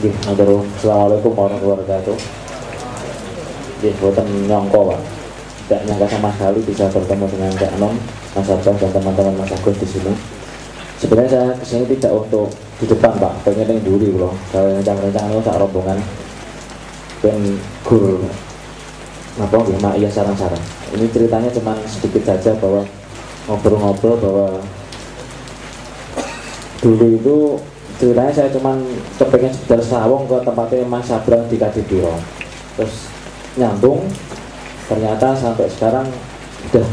Assalamualaikum warahmatullahi wabarakatuh. Buatan nyongko Pak, tidak nyangka sama sekali bisa bertemu dengan Kak Non, Mas Abang dan teman-teman Mas Agus di sini. Sebenarnya saya kesini tidak untuk di depan Pak, pengen yang duri loh. Kalau rencang-rencang itu tak rombongan, pengen gur apa mak iya sarang-sarang. Ini ceritanya cuma sedikit saja bahwa ngobrol-ngobrol bahwa dulu itu ceritanya saya cuman kepengen sekedar sawong ke tempatnya Mas Sabrang di Kadipiro, terus nyambung ternyata sampai sekarang udah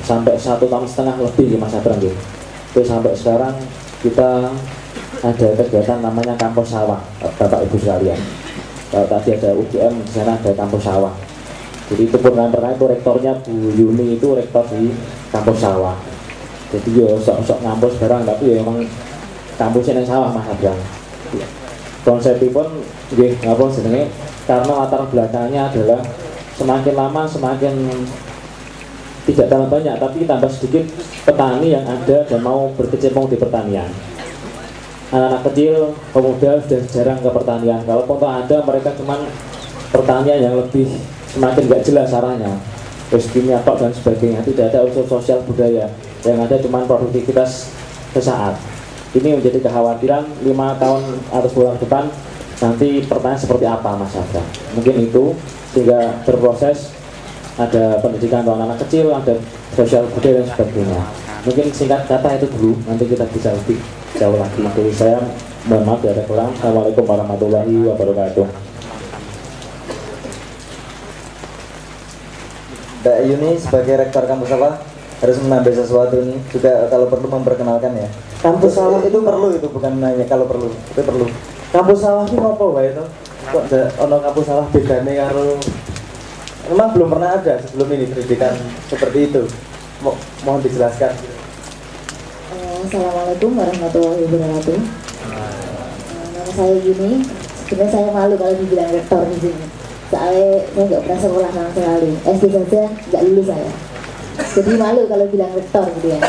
sampai 1,5 tahun lebih Mas Sabrang gitu. Terus sampai sekarang kita ada kegiatan namanya kampus sawah Bapak Ibu sekalian. Kalau tadi ada UGM, di sana ada kampus sawah. Jadi itu program pertama itu rektornya Bu Yuni itu rektor di kampus sawah. Jadi yo sok-sok ngampus barang tapi ya emang kampusnya yang sawah Mas Abang. Konsepnya pun nggih ngapa jenenge karena latar belakangnya adalah semakin lama semakin tidak tambah banyak tapi tambah sedikit petani yang ada dan mau berkecimpung di pertanian. Anak-anak kecil, pemuda sudah jarang ke pertanian. Kalaupun ada mereka cuman pertanian yang lebih semakin gak jelas arahnya, rezekinya apa dan sebagainya, tidak ada unsur sosial budaya, yang ada cuma produktivitas sesaat. Ini menjadi kekhawatiran 5 tahun atau 10 tahun depan nanti pertanyaan seperti apa Mas Abang. Mungkin itu sehingga berproses ada pendidikan untuk anak-anak kecil, ada sosial budaya dan sebagainya. Mungkin singkat kata itu dulu, nanti kita bisa lebih jauh lagi. Jadi saya mohon maaf ya ada kurang. Assalamualaikum warahmatullahi wabarakatuh. Mbak Yuni sebagai rektor kampus apa harus menambah sesuatu nih juga kalau perlu memperkenalkan ya. Kampus sawah itu perlu, itu bukan nanya kalau perlu, itu perlu. Kampus sawah ini apa wae itu? Kok ono kampus sawah bedane karo memang belum pernah ada sebelum ini pendidikan seperti itu. Mohon dijelaskan. Assalamualaikum warahmatullahi wabarakatuh. Nama saya Yuni. Sebenarnya saya malu kalau dibilang rektor di sini. Soalnya saya nggak pernah sekolah sama sekali. SD saja nggak lulus saya. Jadi malu kalau bilang rektor gitu ya.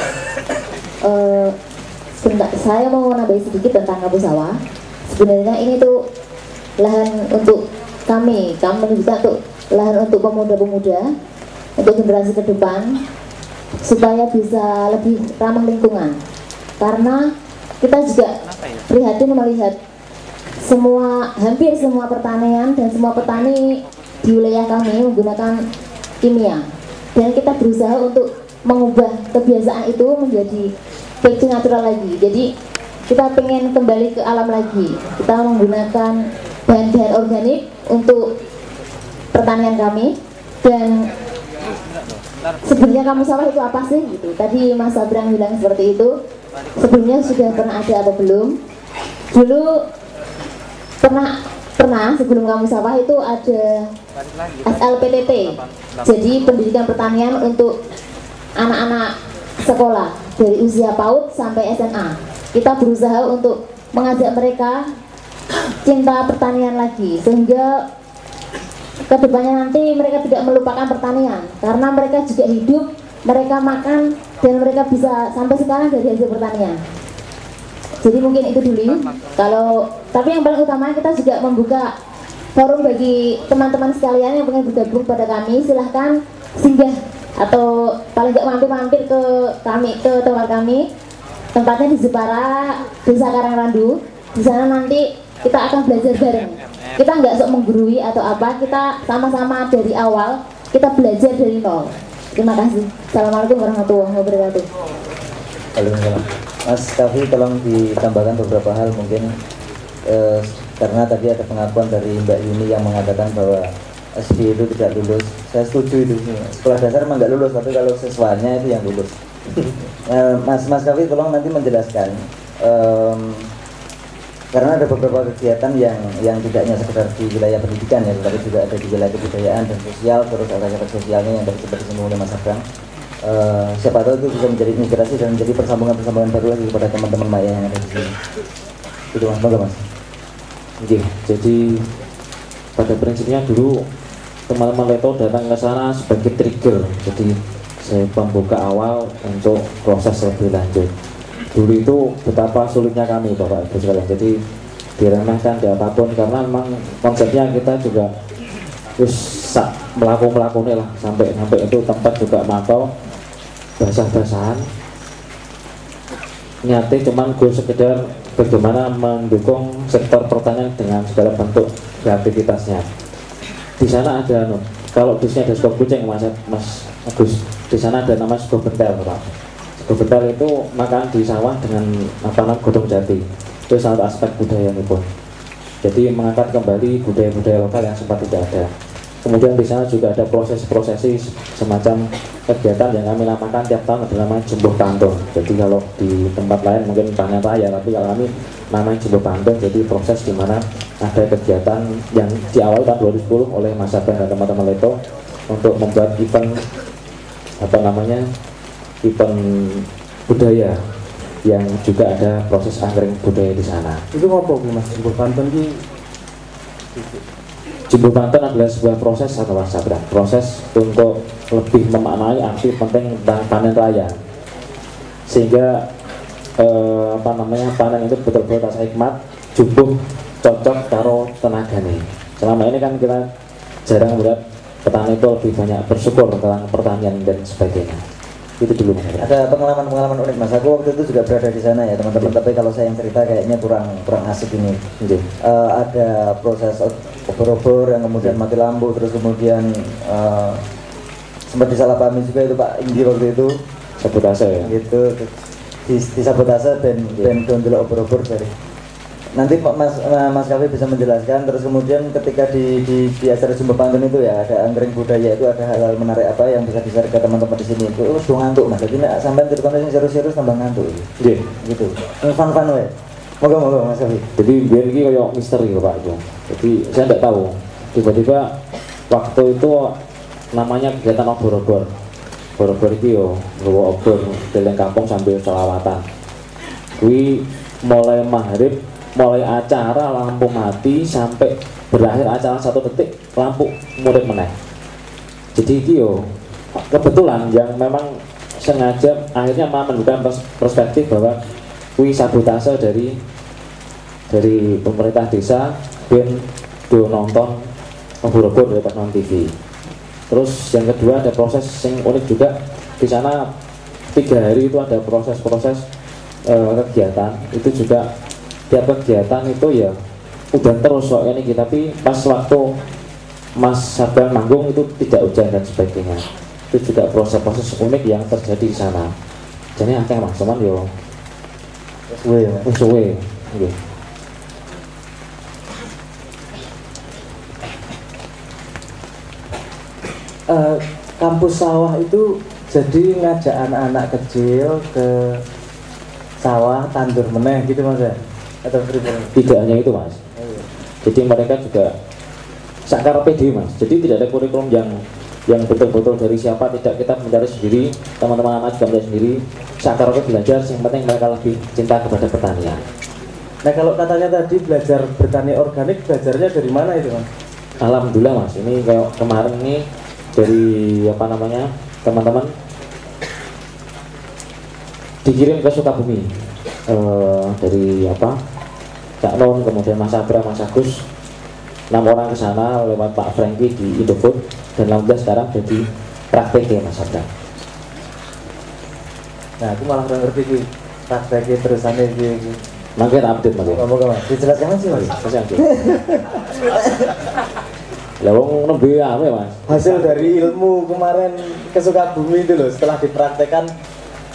Sebentar, saya mau nambahin sedikit tentang kampus sawah. Sebenarnya ini tuh lahan untuk kami bisa tuh lahan untuk pemuda-pemuda, untuk generasi ke depan, supaya bisa lebih ramah lingkungan. Karena kita juga prihatin melihat hampir semua pertanian dan semua petani di wilayah kami menggunakan kimia. Dan kita berusaha untuk mengubah kebiasaan itu menjadi back to natural lagi. Jadi kita pengen kembali ke alam lagi. Kita menggunakan bahan-bahan organik untuk pertanian kami. Dan sebenarnya kampus sawah itu apa sih gitu. Tadi Mas Sabrang bilang seperti itu. Sebelumnya sudah pernah ada atau belum? Dulu pernah sebelum kampus sawah itu ada SLPTT. Jadi pendidikan pertanian untuk anak-anak sekolah dari usia PAUD sampai SMA. Kita berusaha untuk mengajak mereka cinta pertanian lagi sehingga kedepannya nanti mereka tidak melupakan pertanian karena mereka juga hidup, mereka makan dan mereka bisa sampai sekarang dari hasil pertanian. Jadi mungkin itu dulu. Tapi yang paling utama kita juga membuka forum bagi teman-teman sekalian yang ingin bergabung pada kami. Silahkan singgah atau paling nggak mampir-mampir ke tempat kami. Tempatnya di Jepara, Desa Karangrandu. Di sana nanti kita akan belajar bareng. Kita nggak sok menggurui atau apa, kita sama-sama dari awal kita belajar dari nol. Terima kasih. Assalamualaikum warahmatullahi wabarakatuh. Waalaikumsalam. Mas Kavi tolong ditambahkan beberapa hal mungkin karena tadi ada pengakuan dari Mbak Yuni yang mengatakan bahwa SD itu tidak lulus. Saya setuju itu. Sekolah dasar memang nggak lulus, tapi kalau siswanya itu yang lulus. Mas Kavi tolong nanti menjelaskan karena ada beberapa kegiatan yang tidak hanya sekedar di wilayah pendidikan ya, tetapi juga ada di wilayah kebudayaan dan sosial, terus ada aspek sosialnya yang tadi seperti disinggung oleh Mas Abang. Siapa tahu itu bisa menjadi inspirasi dan menjadi persambungan baru lagi kepada teman-teman Maya yang ada di sini. Itu Mas, bagaimana Mas? Oke, jadi pada prinsipnya dulu teman-teman Leto datang ke sana sebagai trigger. Jadi saya pembuka awal untuk proses lebih lanjut. Dulu itu betapa sulitnya kami Bapak Ibu sekalian. Jadi diremehkan di apapun, karena memang konsepnya kita juga terus melakukan lah sampai itu tempat juga mantau basah-basahan nyate, cuman gue sekedar bagaimana mendukung sektor pertanian dengan segala bentuk kreativitasnya. Di sana ada kalau di sini ada sego kucing mas Agus, di sana ada nama sego bentel Pak. Sego bentel itu makan di sawah dengan godong jati, itu salah aspek budaya ini pun. Jadi mengangkat kembali budaya-budaya lokal yang sempat tidak ada. Kemudian di sana juga ada prosesi semacam kegiatan yang kami namakan tiap tahun adalah namanya jumbuh pantun. Jadi kalau di tempat lain mungkin panen raya, tapi kalau kami namanya jumbuh pantun. Jadi proses di mana ada kegiatan yang diawali tahun 2010 oleh Mas Abang dan teman-teman Leto untuk membuat event event budaya yang juga ada proses angkring budaya di sana. Itu apa Mas jumbuh pantun ki? Jumbuh pantun adalah sebuah proses atau sabda, proses untuk lebih memaknai arti penting tentang panen raya, sehingga panen itu betul-betul rasa hikmat, jumbuh cocok karo tenaga nih. Selama ini kan kita jarang melihat petani itu lebih banyak bersyukur tentang pertanian dan sebagainya. Itu dulu Mas. Ada pengalaman unik Mas. Aku waktu itu juga berada di sana ya teman-teman. Tapi kalau saya yang cerita kayaknya kurang asik ini. Ada proses obor-obor yang kemudian mati lampu, terus kemudian sempat disalahpahami juga itu Pak Indi waktu itu. Sabotase ya. Gitu. Disabotase dan dulu obor-obor dari. Nanti Mas Kavi bisa menjelaskan. Terus kemudian ketika di acara jumpa pantun itu ya ada angkring budaya, itu ada hal-hal menarik apa yang bisa di-share ke teman-teman di sini. Itu sudah ngantuk Mas. Jadi sampai ceritanya yang serius-serius tambah ngantuk. Iya. Gitu. Fun-fun we. Moga-moga Mas Kavi. Jadi biar ini kayak misteri Pak itu. Jadi saya tidak tahu. Tiba-tiba waktu itu namanya kegiatan obor-obor. Obor-obor itu yo bawa obor keliling kampung sambil selawatan. Kui mulai maghrib, mulai acara lampu mati sampai berakhir acara 1 detik lampu mulai meneh. Jadi itu yo kebetulan yang memang sengaja akhirnya menunjukkan perspektif bahwa kui sabotase dari pemerintah desa ben do nonton obor-obor dari pas nonton TV. Terus yang kedua ada proses yang unik juga di sana 3 hari itu ada proses-proses kegiatan. Itu juga tiap kegiatan itu ya udah terus soalnya nih, tapi pas waktu Mas Sabang manggung itu tidak hujan dan sebagainya. Itu juga proses-proses unik yang terjadi di sana. Jadi akeh Mas, cuman yo suwe. Nggih. Kampus sawah itu jadi ngajak anak-anak kecil ke sawah tandur meneh gitu Mas ya? Atau Tidak hanya itu Mas. Jadi mereka juga sakar PD Mas. Jadi tidak ada kurikulum yang betul-betul dari siapa, tidak, kita mencari sendiri, teman-teman anak juga mencari sendiri. Sakar belajar, yang penting mereka lebih cinta kepada pertanian. Nah kalau katanya tadi belajar bertani organik, belajarnya dari mana itu Mas? Alhamdulillah Mas, ini kayak kemarin ini dari teman-teman dikirim ke Sukabumi dari Cak Non, kemudian Mas Abra, Mas Agus, 6 orang ke sana lewat Pak Franky di Indofood, dan alhamdulillah sekarang jadi praktek ya Mas Abra. Nah aku malah ngerti sih prakteknya terusannya gitu. Mungkin update Mas. Ngomong-ngomong, dijelaskan sih Mas. Lawang nembe ame Mas. Hasil dari ilmu kemarin ke Sukabumi itu loh, setelah dipraktekkan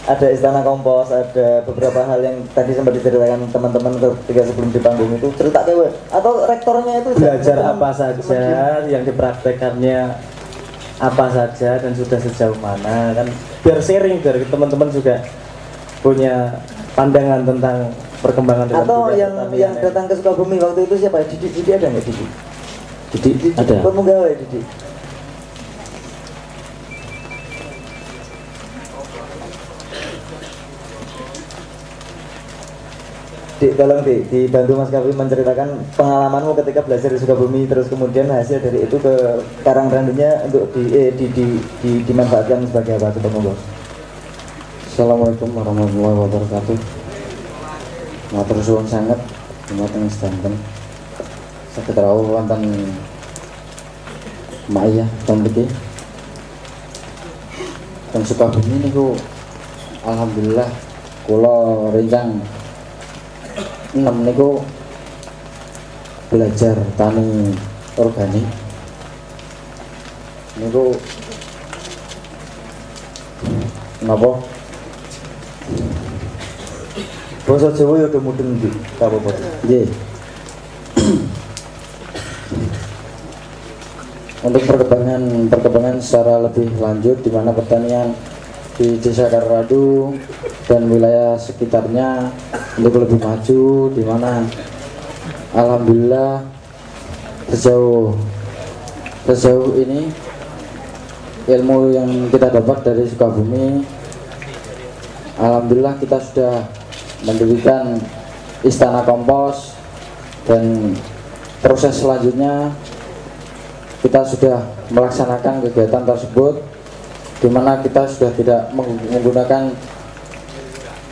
ada istana kompos, ada beberapa hal yang tadi sempat diceritakan teman-teman ketika sebelum di panggung itu. Cerita kewe atau rektornya itu belajar apa saja, yang dipraktekannya apa saja dan sudah sejauh mana, kan biar sharing, biar teman-teman juga punya pandangan tentang perkembangan dalam atau yang datang ke Sukabumi waktu itu siapa? Didi ada nggak Didi? Didi ada. Pemugawai Didi. Dik, tolong dibantu Mas Kavi menceritakan pengalamanmu ketika belajar di Sukabumi, terus kemudian hasil dari itu ke Karangrandunya untuk dimanfaatkan sebagai apa? Coba. Assalamualaikum warahmatullahi wabarakatuh. Matur suwun sangat teng sedanten saged rawuh wonten Maya mriki teng Sukabumi niku alhamdulillah kula rencang 6 niku belajar tani organik niku napa basa Jawa ya udah mudeng iki apa-apa nggih untuk perkembangan secara lebih lanjut di mana pertanian di Desa Karadu dan wilayah sekitarnya untuk lebih maju, di mana alhamdulillah sejauh ini ilmu yang kita dapat dari Sukabumi, alhamdulillah kita sudah mendirikan istana kompos, dan proses selanjutnya kita sudah melaksanakan kegiatan tersebut, di mana kita sudah tidak menggunakan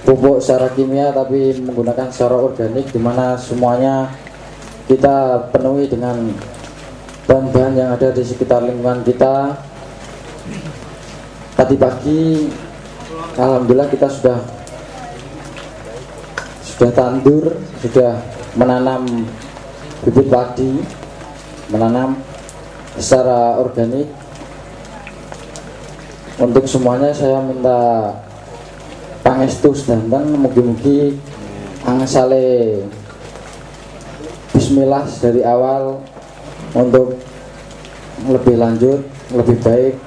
pupuk secara kimia tapi menggunakan secara organik, di mana semuanya kita penuhi dengan bahan-bahan yang ada di sekitar lingkungan kita. Tadi pagi alhamdulillah kita sudah tandur, sudah menanam bibit padi, menanam secara organik. Untuk semuanya saya minta pangestu sedanten, mugi-mugi angsale bismillah dari awal untuk lebih lanjut, lebih baik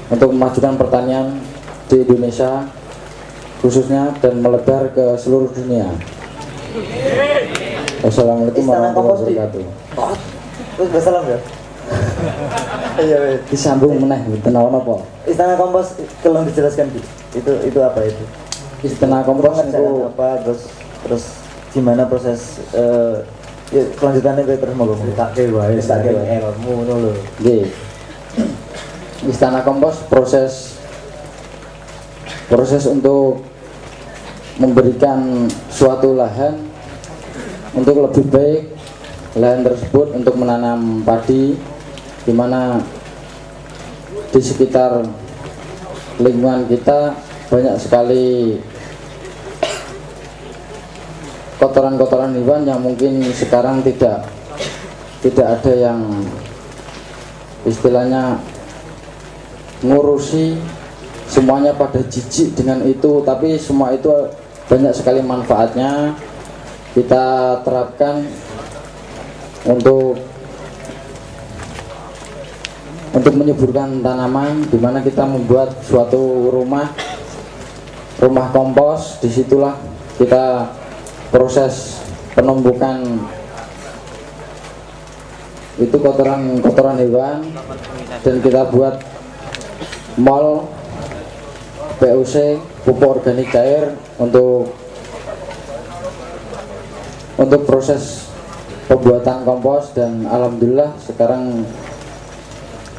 untuk memajukan pertanian di Indonesia khususnya dan melebar ke seluruh dunia. Wassalamualaikum warahmatullahi wabarakatuh. Terus bersalam ya. Iya, disambung meneh tenawan apa? Istana Kompos tolong dijelaskan itu apa itu? Istana Kompos itu apa, terus gimana proses ya, kelanjutannya terus mau tak wae ilmu ngono lho. Nggih. Istana Kompos proses untuk memberikan suatu lahan untuk lebih baik, lahan tersebut untuk menanam padi, di mana di sekitar lingkungan kita banyak sekali kotoran-kotoran hewan yang mungkin sekarang tidak ada yang istilahnya ngurusi, semuanya pada jijik dengan itu, tapi semua itu banyak sekali manfaatnya. Kita terapkan untuk menyuburkan tanaman, di mana kita membuat suatu rumah kompos. Disitulah kita proses penumbukan itu kotoran hewan, dan kita buat mol PUC, pupuk organik cair, untuk proses pembuatan kompos. Dan alhamdulillah sekarang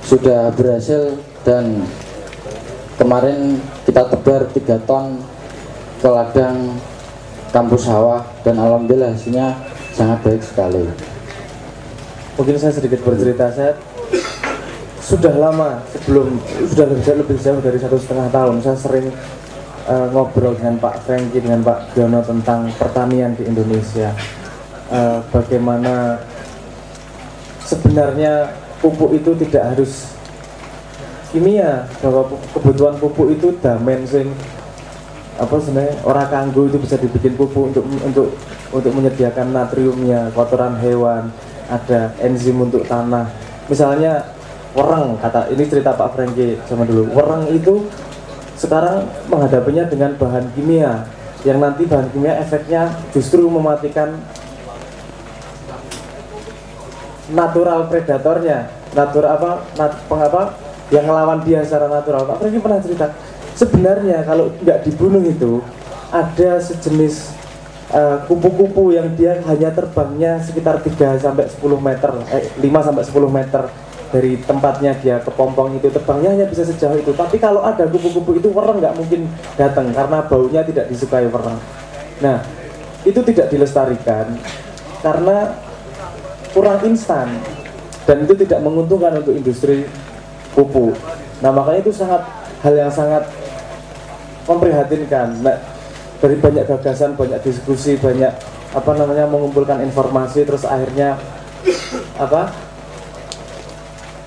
sudah berhasil, dan kemarin kita tebar 3 ton ke ladang kampus sawah, dan alhamdulillah hasilnya sangat baik sekali. Mungkin saya sedikit bercerita, saya sudah lama sudah lebih jauh dari 1,5 tahun saya sering ngobrol dengan Pak Franky, dengan Pak Giono tentang pertanian di Indonesia. Bagaimana sebenarnya pupuk itu tidak harus kimia, bahwa kebutuhan pupuk itu damen sing apa sebenarnya orang kanggo itu bisa dibikin pupuk untuk menyediakan natriumnya, kotoran hewan, ada enzim untuk tanah. Misalnya wereng, kata ini cerita Pak Franky zaman dulu, wereng itu sekarang menghadapinya dengan bahan kimia, yang nanti bahan kimia efeknya justru mematikan natural predatornya, yang ngelawan dia secara natural. Pak Franky pernah cerita, sebenarnya kalau nggak dibunuh itu ada sejenis kupu-kupu yang dia hanya terbangnya sekitar 3-10 meter, 5-10 meter dari tempatnya dia kepompong itu, terbangnya hanya bisa sejauh itu. Tapi kalau ada kupu-kupu itu, wereng nggak mungkin datang karena baunya tidak disukai wereng. Nah, itu tidak dilestarikan karena kurang instan dan itu tidak menguntungkan untuk industri pupuk. Nah makanya itu hal yang sangat memprihatinkan. Nah, dari banyak gagasan, banyak diskusi, banyak mengumpulkan informasi, terus akhirnya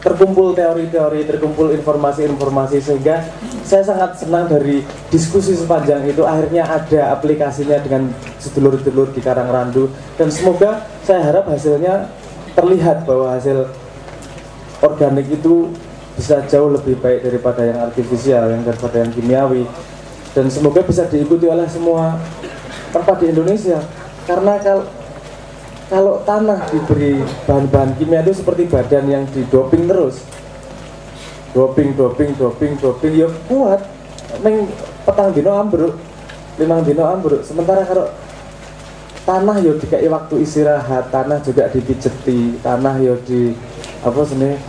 terkumpul teori-teori, terkumpul informasi-informasi, sehingga saya sangat senang dari diskusi sepanjang itu akhirnya ada aplikasinya dengan sedulur-sedulur di Karangrandu, dan semoga saya harap hasilnya terlihat bahwa hasil organik itu bisa jauh lebih baik daripada yang artifisial, daripada yang kimiawi, dan semoga bisa diikuti oleh semua tempat di Indonesia. Karena kalau tanah diberi bahan-bahan kimia itu seperti badan yang didoping terus, doping ya kuat, petang dino ambruk, 5 dino ambruk. Sementara kalau tanah yo dikai waktu istirahat, tanah juga dipijeti, tanah yo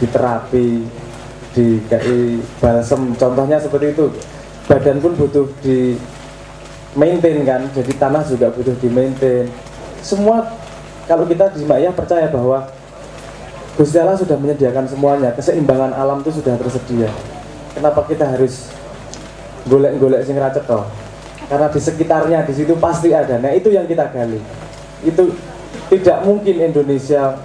diterapi, dikai balsem, contohnya seperti itu. Badan pun butuh di maintain kan, jadi tanah juga butuh di maintain. Semua kalau kita di Himayah percaya bahwa Gusti Allah sudah menyediakan semuanya, keseimbangan alam itu sudah tersedia. Kenapa kita harus golek-golek sing ra cetha? Karena di sekitarnya di situ pasti ada. Nah, itu yang kita gali. Itu tidak mungkin Indonesia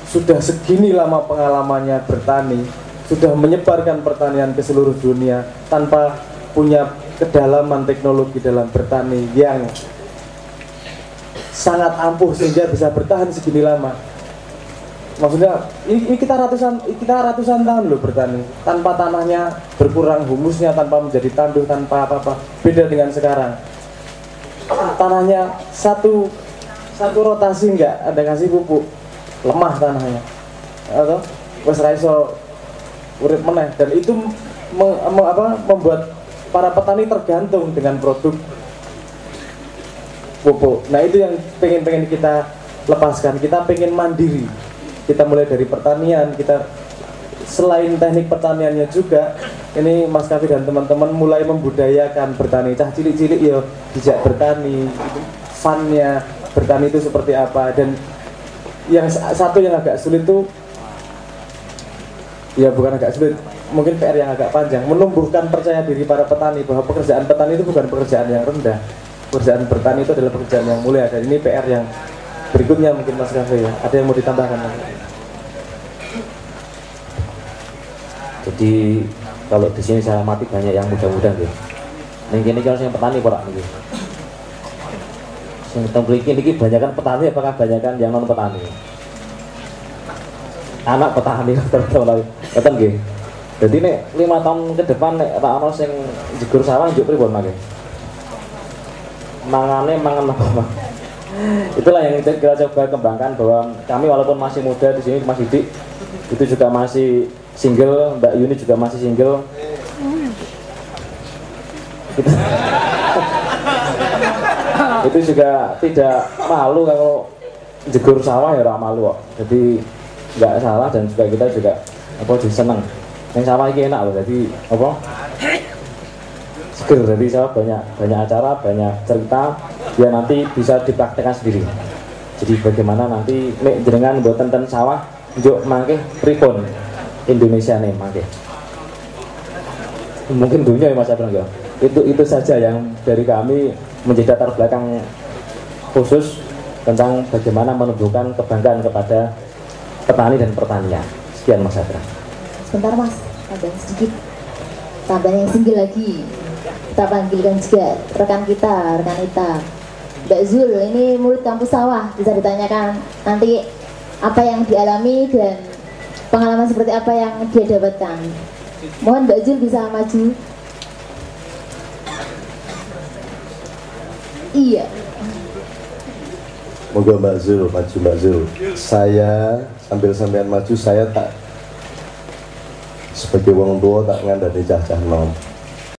sudah segini lama pengalamannya bertani, sudah menyebarkan pertanian ke seluruh dunia tanpa punya kedalaman teknologi dalam bertani yang sangat ampuh sehingga bisa bertahan segini lama. Maksudnya ini kita ratusan tahun loh bertani tanpa tanahnya berkurang humusnya, tanpa menjadi tanduh, tanpa apa-apa. Beda dengan sekarang, tanahnya satu rotasi nggak ada kasih pupuk, lemah tanahnya, atau wes raiso urip meneh, dan itu membuat para petani tergantung dengan produk pupuk. Nah itu yang pengen kita lepaskan. Kita pengen mandiri. Kita mulai dari pertanian. Kita selain teknik pertaniannya juga, ini Mas Kavi dan teman-teman mulai membudayakan bertani. Cah cilik-cilik ya dijak bertani. Funnya bertani itu seperti apa. Dan yang satu yang agak sulit tuh, ya bukan agak sulit, mungkin PR yang agak panjang, menumbuhkan percaya diri para petani bahwa pekerjaan petani itu bukan pekerjaan yang rendah. Pekerjaan bertani itu adalah pekerjaan yang mulia. Dan ini PR yang berikutnya mungkin Mas Kafe ya. Ada yang mau ditambahkan? Jadi kalau di sini saya amati banyak yang muda-muda gitu. Ning kene kalau yang petani ora niki. Sing templiki niki banyakan petani apakah banyakan yang non petani? Anak petani terutama ngoten nggih. Jadi nek 5 tahun ke depan nek ora ana sing jegur sawah njuk pripun mangke? Mangan apa? Itulah yang kita coba kembangkan, bahwa kami walaupun masih muda di sini, Mas Didik itu juga masih single, Mbak Yuni juga masih single. Itu juga tidak malu kalau jegur sawah ya ora malu kok. Jadi nggak salah, dan juga kita juga seneng. Yang sawah ini enak loh, jadi seger. Jadi saya banyak acara, banyak cerita yang nanti bisa dipraktekkan sendiri. Jadi bagaimana nanti nek jenengan mboten ten sawah njuk mangke pripun Indonesia nih mangke. Mungkin dunia ya Mas Abang ya. Itu saja yang dari kami menjadi latar belakang khusus tentang bagaimana menumbuhkan kebanggaan kepada petani dan pertanian. Sekian Mas Abang. Sebentar Mas, ada sedikit tambahan yang singgih lagi. Kita panggilkan juga rekan kita, Mbak Zul. Ini murid kampus sawah, bisa ditanyakan nanti apa yang dialami dan pengalaman seperti apa yang dia dapatkan. Mohon Mbak Zul bisa maju. Iya. Moga Mbak Zul, maju Mbak Zul. Saya sambil sampean maju, saya tak sebagai wong tua tak ngandani cah-cah nom.